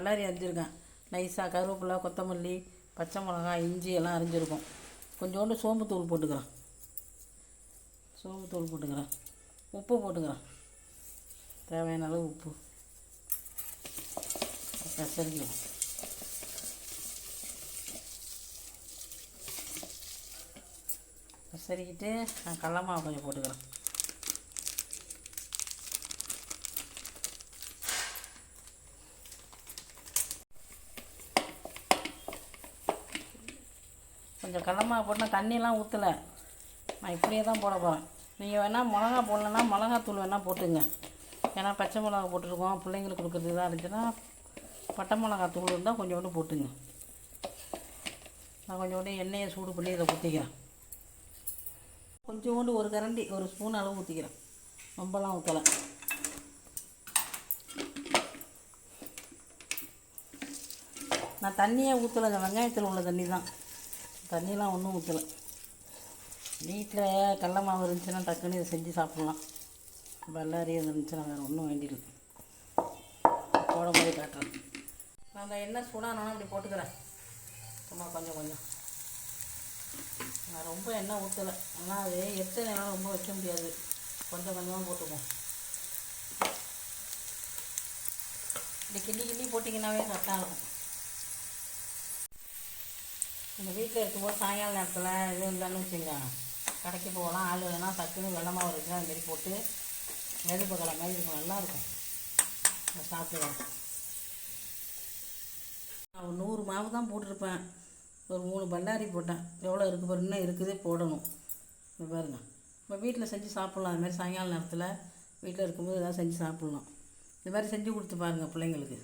பல்லாரி அரிஞ்சிருக்கேன். நைஸாக கருவேப்பிலை, கொத்தமல்லி, பச்சை மிளகாய், இஞ்சி எல்லாம் அரிஞ்சிருக்கும். கொஞ்சோண்டு சோம்புத்தூள் போட்டுக்கிறேன். உப்பு போட்டுக்கிறேன். தேவையான அளவு உப்பு. பெசரிக்கலாம். பெசரிக்கிட்டு நான் கடல மாவு கொஞ்சம் போட்டுக்கிறேன். கொஞ்சம் கடல மாவு போட்டால் தண்ணியெலாம் ஊற்றலை. நான் இப்படியே தான் போட போகிறேன். நீங்கள் வேணால் மிளகா போடலன்னா மிளகாத்தூள் வேணால் போட்டுங்க. ஏன்னா பச்சை மிளகா போட்டுருக்கோம், பிள்ளைங்களுக்கு கொடுக்குறது இதாக இருந்துச்சுன்னா பட்டை மிளகாத்தூள் இருந்தால் கொஞ்சோண்டு போட்டுங்க. நான் கொஞ்சோண்டு எண்ணெயை சூடு பண்ணி இதை ஊற்றிக்கிறேன். கொஞ்சோண்டு ஒரு கரண்டி, ஒரு ஸ்பூன் அளவு ஊற்றிக்கிறேன். ரொம்பலாம் ஊற்றலை. நான் தண்ணியே ஊற்றலை. இந்த வெங்காயத்தில் உள்ள தண்ணி தான். தண்ணிலாம் ஒன்றும் ஊற்றலை. வீட்டில் கடல மாவு இருந்துச்சுன்னா டக்குன்னு இதை செஞ்சு சாப்பிட்லாம். பல்லாரி இருந்துச்சுன்னா வேறு ஒன்றும் வேண்டியில்லை. போடும் போது காட்டுறேன். நான் அந்த எண்ணெய் சூடானாலும் இப்படி போட்டுக்கிறேன். சும்மா கொஞ்சம். நான் ரொம்ப எண்ணெய் ஊற்றலை. ஆனால் அது எத்தனை நேரம் ரொம்ப வைக்க முடியாது. கொஞ்சமாக போட்டுக்குவோம். இப்படி கிள்ளி போட்டிங்கன்னாவே கரெக்டாக இருக்கும். எங்கள் வீட்டில் இருக்கும்போது சாயங்கால நேரத்தில் இது இருந்தாலும் வச்சுங்க, கடைக்கு போகலாம். ஆள் வேணால் டக்குன்னு வெள்ளை மாவு இருக்குன்னா அதுமாரி போட்டு நெருப்பு கடை மாதிரி இருக்கும். நல்லாயிருக்கும். சாப்பிடுவேன். நான் ஒரு 100 மாவு தான் போட்டிருப்பேன். ஒரு 3 பல்லாரி போட்டேன். எவ்வளோ இருக்குது பாருங்க. இன்னும் இருக்குதே போடணும். இது பாருங்க. நம்ம வீட்டில் செஞ்சு சாப்பிட்லாம். அதுமாதிரி சாயங்கால நேரத்தில் வீட்டில் இருக்கும்போது எதாவது செஞ்சு சாப்பிட்லாம். இது மாதிரி செஞ்சு கொடுத்து பாருங்கள் பிள்ளைங்களுக்கு.